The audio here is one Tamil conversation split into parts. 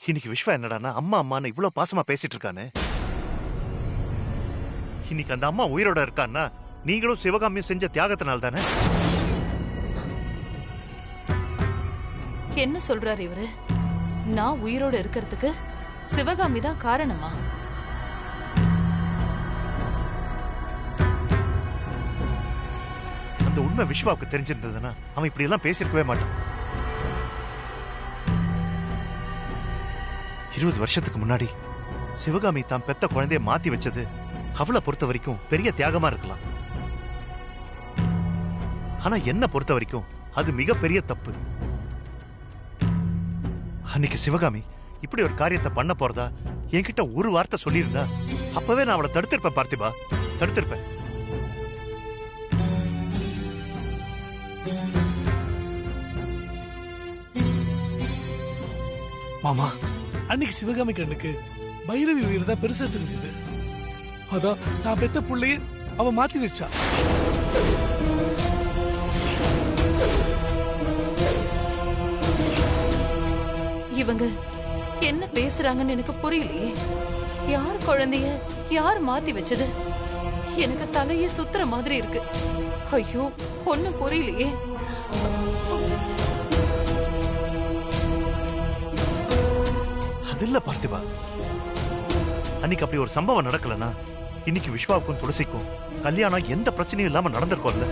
இன்னைக்கு விஸ்வா என்னடானா அம்மா அம்மான்னு இவ்வளவு பாசமா பேசிட்டு இருக்கானே. இன்னைக்கு அந்த அம்மா உயிரோட இருக்கான்னா நீங்களும் சிவகாமியும் செஞ்ச தியாகத்தினால் தானே. என்ன சொல்றாரு இவரு? நான் உயிரோட இருக்கிறதுக்கு சிவகாமி தான் காரணமா? அந்த உண்மை விஸ்வாவுக்கு தெரிஞ்சிருந்ததுன்னா அவன் இப்படி எல்லாம் பேசிருக்கவே மாட்டான். 20 வருஷத்துக்கு முன்னாடி சிவகாமி தான் பெத்த குழந்தைய மாத்தி வச்சது அவளை பொறுத்த வரைக்கும் பெரிய தியாகமா இருக்கலாம். ஆனா என்ன பொறுத்த வரைக்கும் அது மிகப்பெரிய தப்பு. அன்னைக்கு சிவகாமி இப்படி ஒரு காரியத்தை பண்ண போறதா என்கிட்ட ஒரு வார்த்தை சொல்லியிருந்தா அப்பவே நான் அவளை தடுத்திருப்பேன் பார்த்திபா, தடுத்திருப்பேன். மாமா, அன்னைக்கு சிவகாமி கண்ணுக்கு பைரவி உயிர் தான் பெருசா தெரிஞ்சது. அதான் நான் பெத்த புள்ளைய அவ மாத்தி வச்சா. இவங்க என்ன பேசுறாங்கன்னு எனக்கு புரியலையே. யார் குழந்தைய யார் மாத்தி வச்சது? எனக்கு தலையே சுத்துற மாதிரி இருக்கு. ஐயோ, ஒண்ணும் புரியலையே. அது இல்ல பார்த்திபா, அன்னைக்கு அப்படி ஒரு சம்பவம் நடக்கலன்னா இன்னைக்கு விஸ்வாவுக்கும் துளசிக்கும் கல்யாணம் எந்த பிரச்சனையும் இல்லாம நடந்திருக்கோம்ல.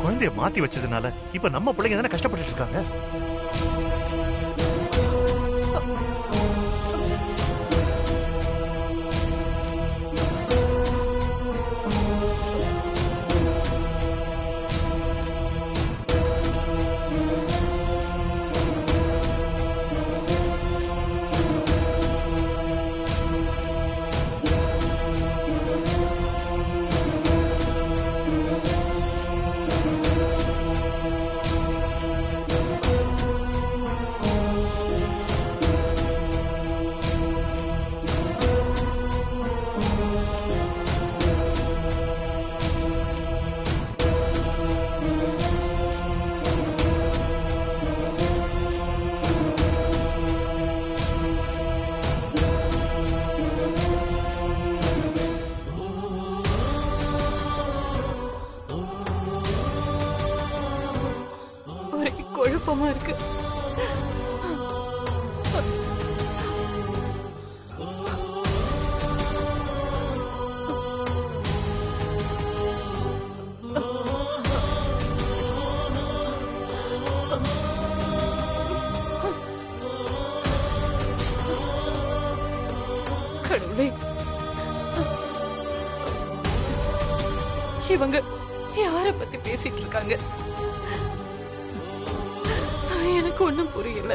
குழந்தைய மாத்தி வச்சதுனால இப்ப நம்ம பிள்ளைங்க தானே கஷ்டப்பட்டு இருக்காங்க. குழப்பமா இருக்கு. கடவுளே, இவங்க யார பத்தி பேசிட்டு இருக்காங்க? எனக்கு ஒண்ணும் புரியல.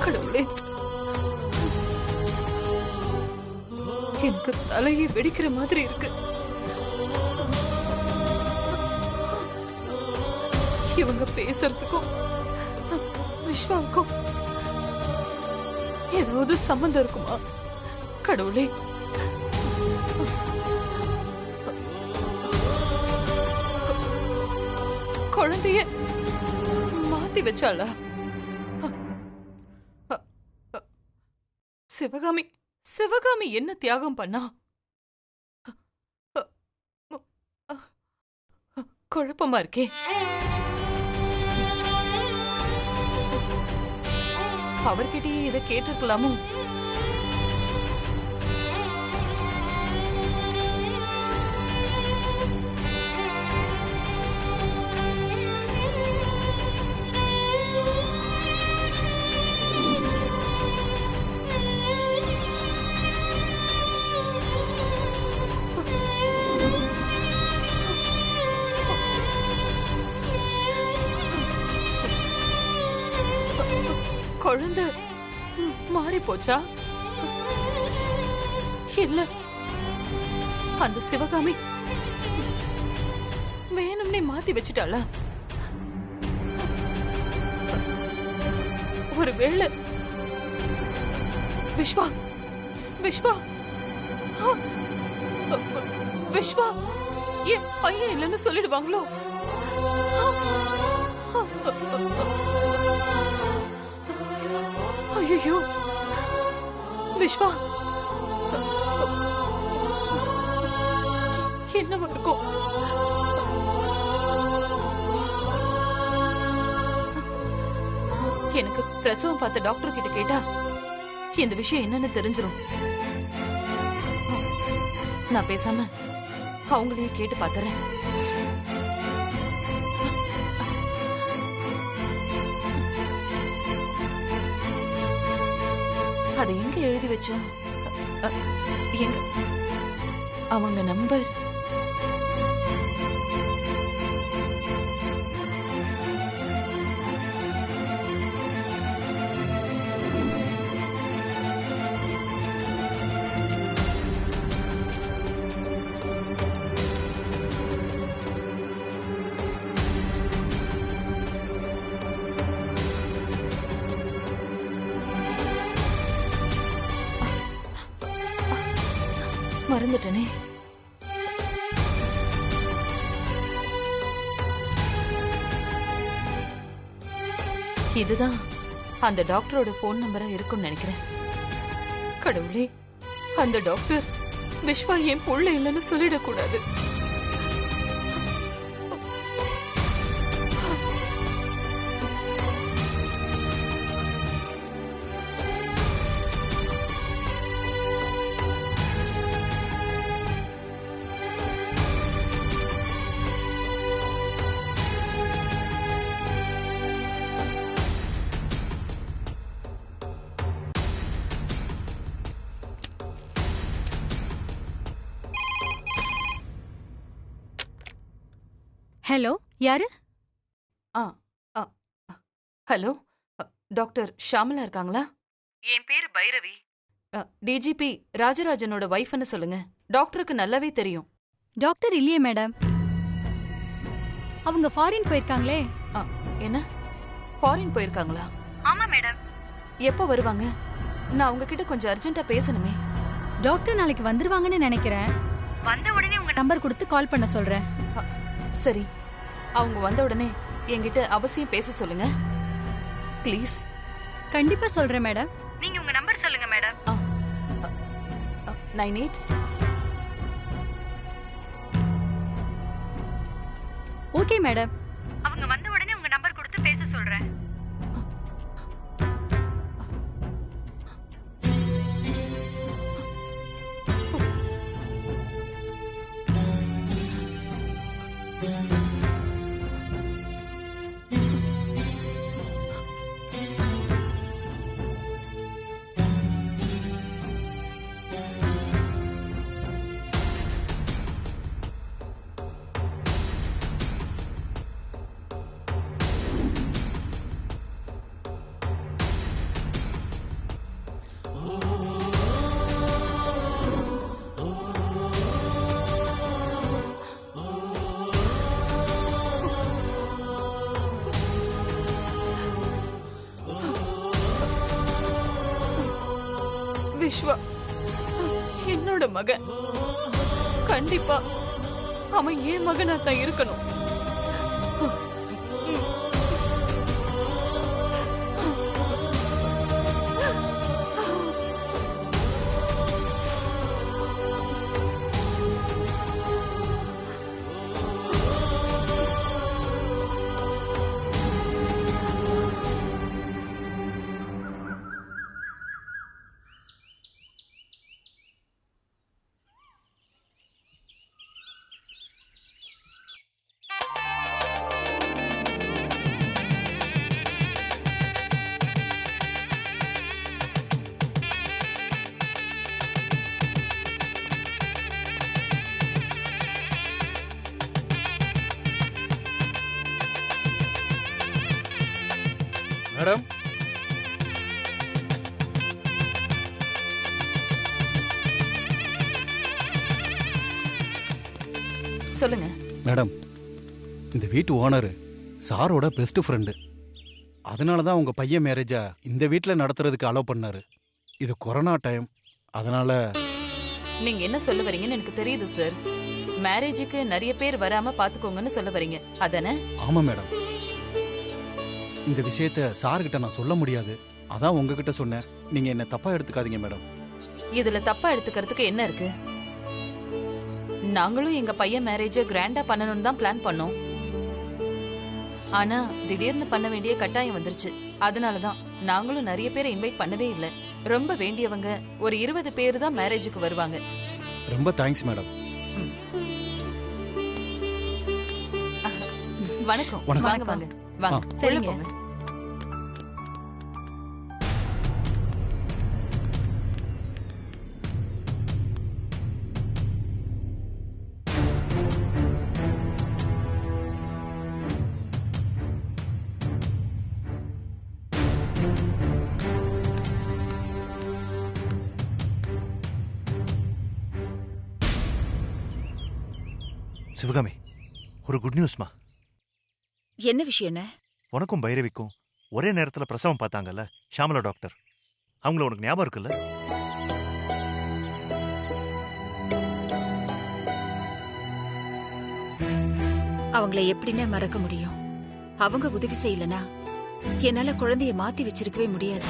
கடவுளே, எனக்கு தலையை வெடிக்கிற மாதிரி இருக்கு. இவங்க பேசுறதுக்கும் விஸ்வாவுக்கும் ஏதாவது சம்பந்தம் இருக்குமா? கடவுளே, குழந்தைய மாத்தி வச்சாளா? சிவகாமி சிவகாமி என்ன தியாகம் பண்ணா? குழப்பமா இருக்கே. அவர்கிட்டயே இதை கேட்டிருக்கலாமோ? குழந்தை மாறி போச்சா? இல்ல, அந்த சிவகாமி வேணும்னே மாத்தி வச்சிட்டாளா? ஒருவேளை விஸ்வா விஸ்வா விஸ்வா என் பையன் இல்லைன்னு சொல்லிடுவாங்களோ? ஐயோ விஸ்வா, என்னவா இருக்கும்? எனக்கு பிரசவம் பார்த்த டாக்டர் கிட்ட கேட்டா இந்த விஷயம் என்னன்னு தெரிஞ்சிரும். நான் பேசாம அவங்களையே கேட்டு பாத்துறேன். அதை எங்க எழுதி வச்சோம்? எங்க அவங்க நம்பர்? மறந்துட்டனே. இதுதான் அந்த டாக்டரோட போன் நம்பரா இருக்கும்னு நினைக்கிறேன். கடவுளே, அந்த டாக்டர் விஸ்வா என் புள்ள இல்லைன்னு சொல்லிடக்கூடாது. ஹலோ, யாரு? ஹலோ, டாக்டர் ஷாமலா இருக்காங்களா? என் பேரு பைரவி. டிஜிபி ராஜராஜனோட வைஃப்னு சொல்லுங்க. டாக்டருக்கு நல்லாவே தெரியும். டாக்டர் இல்லையே மேடம், அவங்க ஃபாரின் போயிருக்காங்களே. என்ன, ஃபாரின் போயிருக்காங்களா? ஆமா மேடம். எப்போ வருவாங்க? நான் அவங்க கிட்ட கொஞ்சம் அர்ஜென்ட்டா பேசணுமே. டாக்டர் நாளைக்கு வந்துருவாங்கன்னு நினைக்கிறேன். வந்த உடனே உங்க நம்பர் கொடுத்து கால் பண்ண சொல்றேன். சரி, அவங்க வந்த உடனே என்கிட்ட அவசியம் பேச சொல்லுங்க ப்ளீஸ். கண்டிப்பா சொல்றேன் மேடம். நீங்க உங்க நம்பர் சொல்லுங்க மேடம். 98. ஓகே மேடம், அவங்க வந்த உடனே உங்க நம்பர் கொடுத்து பேச சொல்றேன். விஸ்வா என்னோட மகன். கண்டிப்பா அவன் ஏன் மகனா தான் இருக்கணும். மேடம், சொல்லுங்க. மேடம், இந்த வீட்டு ஓனர் சாரோட பெஸ்ட் ஃப்ரெண்டு. அதனால தான் உங்க பையன் மேரேஜா இந்த வீட்டில் நடத்துறதுக்கு அலோவ் பண்ணாரு. இது கொரோனா டைம், அதனால. நீங்க என்ன சொல்ல வரீங்கன்னு எனக்கு தெரியுது சார். மேரேஜுக்கு நிறைய பேர் வராம பாத்துக்கோங்கன்னு சொல்ல வரீங்க, அதானே? ஆமா மேடம், இந்த விஷயத்த சார்கிட்ட நான் சொல்ல முடியாது, அதான் உங்ககிட்ட சொன்னேன். நீங்க என்ன தப்பா எடுத்துக்காதீங்க மேடம். இதுல தப்பா எடுத்துக்கிறதுக்கு என்ன இருக்கு? நாங்களும் எங்க பையன் மேரேஜ கிராண்டா பண்ணணும்னு தான் பிளான் பண்ணோம். ஆனா திடீர்னு பண்ண வேண்டிய கட்டாயம் வந்துருச்சு. அதனாலதான் நாங்களும் நிறைய பேரை இன்வைட் பண்ணதே இல்ல. ரொம்ப வேண்டியவங்க ஒரு 20 பேர் தான் மேரேஜுக்கு வருவாங்க. ரொம்ப தேங்க்ஸ் மேடம். வணக்கம். வணக்கம். வாங்க வாங்க வாங்க. சரிங்க. போங்க. சிவகாமி, ஒரு குட் நியூஸ்மா. என்ன விஷயம்னு? உனக்கும் பைரவிக்கும் ஒரே நேரத்துல பிரசவம் பார்த்தாங்கல்ல ஷாமலா டாக்டர், அவங்கள உனக்கு ஞாபகம் இருக்குல்ல? அவங்கள எப்படின்னு மறக்க முடியும்? அவங்க உதவி செய்யலனா என்னால குழந்தைய மாத்தி வச்சிருக்கவே முடியாது.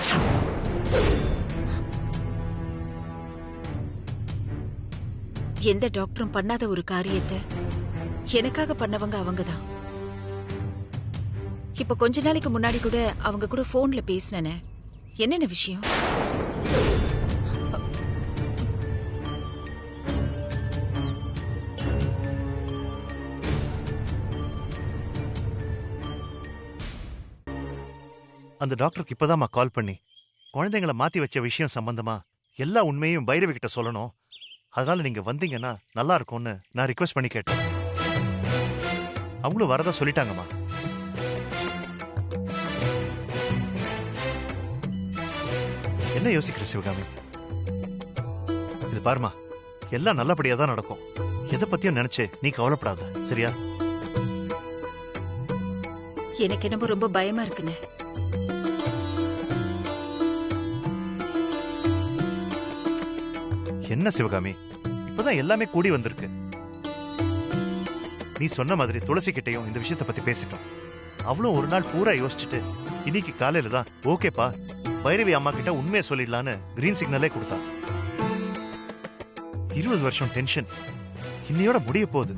எந்த டாக்டரும் பண்ணாத ஒரு காரியத்தை எனக்காக பண்ணவங்க அவங்கதான். இப்ப கொஞ்ச நாளைக்கு முன்னாடி கூட அவங்க கூட போன்ல பேசினேனே. என்னென்ன விஷயம்? அந்த டாக்டருக்கு இப்பதாம்மா கால் பண்ணி குழந்தைங்களை மாத்தி வச்ச விஷயம் சம்பந்தமா எல்லா உண்மையும் பைரவி கிட்ட சொல்லணும், அதனால நீங்க வந்தீங்கன்னா நல்லா இருக்கும்னு நான் ரிக்வெஸ்ட் பண்ணி கேட்டேன். அவங்களும் வரதா சொல்லிட்டாங்கம்மா. என்ன யோசிக்கிற சிவகாமி? இது பாருமா, எல்லாம் நல்லபடியா தான் நடக்கும். எதை பத்தியும் நினைச்சு நீ கவலைப்படாத, சரியா? எனக்கு என்னமோ ரொம்ப பயமா இருக்குன்னு. என்ன சிவகாமி, இப்பதான் எல்லாமே கூடி வந்திருக்கு. நீ சொன்ன மாதிரி துளசி கிட்டையும் இந்த விஷயத்தை பத்தி பேசிட்டோம். அவளும் ஒரு நாள் பூரா யோசிச்சுட்டு இன்னைக்கு காலையில தான் ஓகேப்பா பைரவி அம்மா கிட்ட உண்மையை சொல்லிடலான்னு கிரீன் சிக்னலே கொடுத்தா. 20 வருஷம் டென்ஷன் இன்னையோட முடிய போகுது.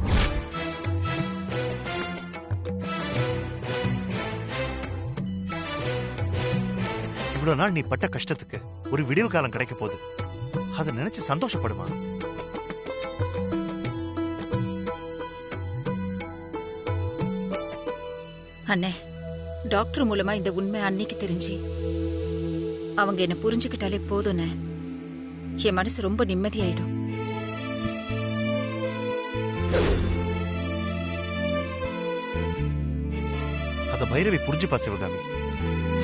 இவ்வளவு நாள் நீ பட்ட கஷ்டத்துக்கு ஒரு விடிவு காலம் கிடைக்க போகுது. அதை நினைச்சு சந்தோஷப்படுமா? அண்ணே, டாக்டர் மூலமா இந்த உண்மை அன்னைக்கு தெரிஞ்சு அவங்க என்ன புரிஞ்சுக்கிட்டாலே போதும்ண்ணே. என் மனசு ரொம்ப நிம்மதியாயிடும். அத பைரவி புரிஞ்சுப்பா சிவகாமி.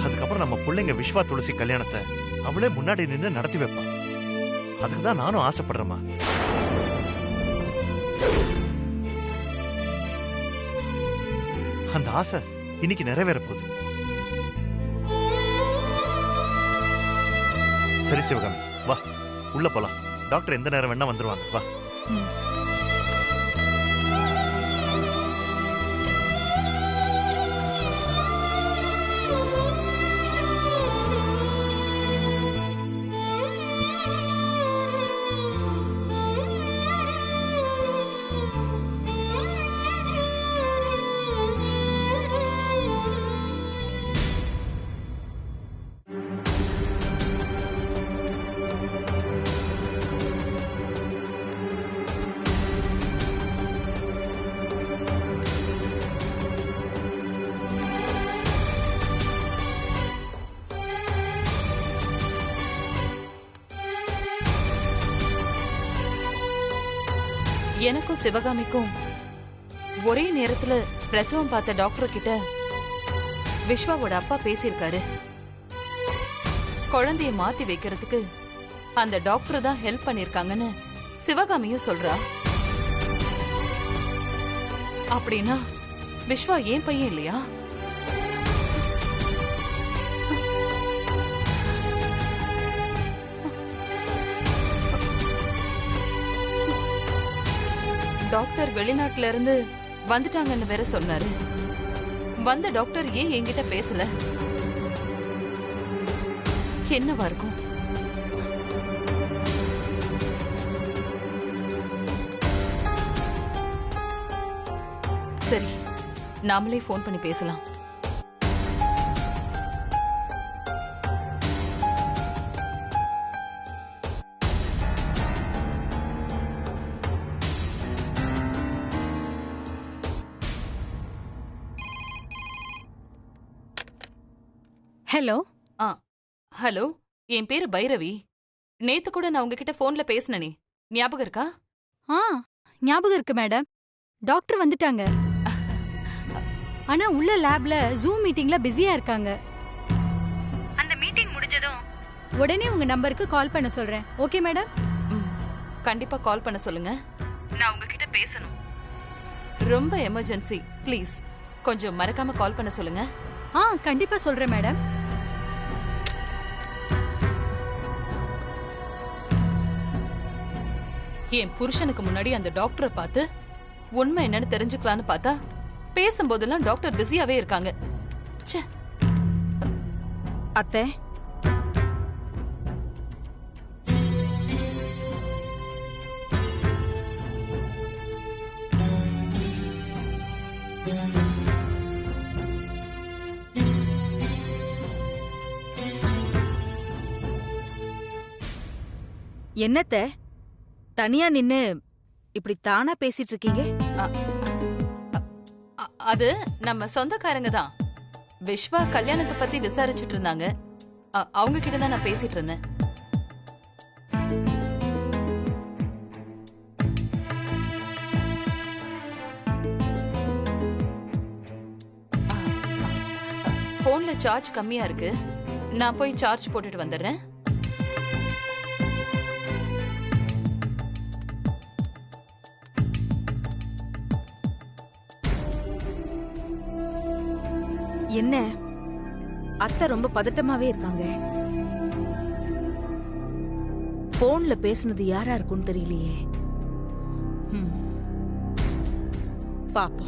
அதுக்கப்புறம் நம்ம பிள்ளைங்க விஸ்வா துளசி கல்யாணத்தை அவளே முன்னாடி நின்று நடத்தி வைப்பா. அதுக்குதான் நானும் ஆசைப்படுறேம்மா. அந்த ஆசை இன்னைக்கு நிறைவேற போகுது. சரி சிவகாமி, வா உள்ள போலாம். டாக்டர் எந்த நேரம் வேணா வந்துருவாங்க, வா. எனக்கும் சிவகாமிக்கும் ஒரே நேரத்துல பிரசவம் பார்த்த டாக்டர் கிட்ட விஸ்வாவோட அப்பா பேசியிருக்காரு. குழந்தைய மாத்தி வைக்கிறதுக்கு அந்த டாக்டர் தான் ஹெல்ப் பண்ணிருக்காங்கன்னு சிவகாமியும் சொல்றா. அப்படின்னா விஸ்வா ஏன் பையன் இல்லையா? டாக்டர் வெளிநாட்டுல இருந்து வந்துட்டாங்கன்னு வேற சொன்னாரு. வந்த டாக்டர் ஏன் என்கிட்ட பேசல? என்னவா இருக்கும்? சரி, நாமளே ஃபோன் பண்ணி பேசலாம். ஹலோ. ஹலோ, என் பேரு பைரவி. நேத்து கூட நான் உங்ககிட்ட போன்ல பேசினனே, ஞாபகம் இருக்கா? ஞாபகம் இருக்கு மேடம். டாக்டர் வந்துட்டாங்க. ஆனா உள்ள லேப்ல ஜூம் மீட்டிங்ல பிஸியா இருக்காங்க. அந்த மீட்டிங் முடிஞ்சதும் உடனே உங்க நம்பருக்கு கால் பண்ண சொல்றேன். Okay madam? கண்டிப்பா கால் பண்ண சொல்லுங்க. நான் உங்ககிட்ட பேசணும். ரொம்ப எமர்ஜென்சி, ப்ளீஸ் கொஞ்சம் மறக்காம கால் பண்ண சொல்லுங்க. கண்டிப்பா சொல்றேன் மேடம். என் புருஷனுக்கு முன்னாடி அந்த டாக்டரை பார்த்து உண்மை என்னன்னு தெரிஞ்சுக்கலான்னு பார்த்தா பேசும்போதெல்லாம் டாக்டர் பிஸியாவே இருக்காங்க. ச்சே. அத்தை, என்னத்த தனியா நின்னு இப்படி தானா பேசிட்டு இருக்கீங்க? அது நம்ம சொந்தக்காரங்க தான். விஸ்வா கல்யாணத்தை பத்தி விசாரிச்சுட்டு இருந்தாங்க. அவங்க கிட்ட தான் நான் பேசிட்டு இருந்தேன். போன்ல சார்ஜ் கம்மியா இருக்கு. நான் போய் சார்ஜ் போட்டுட்டு வந்துடுறேன். என்ன அத்தை ரொம்ப பதட்டமாவே இருக்காங்க? போன்ல பேசுனது யாரா இருக்கும்னு தெரியலையே. பாப்போம்.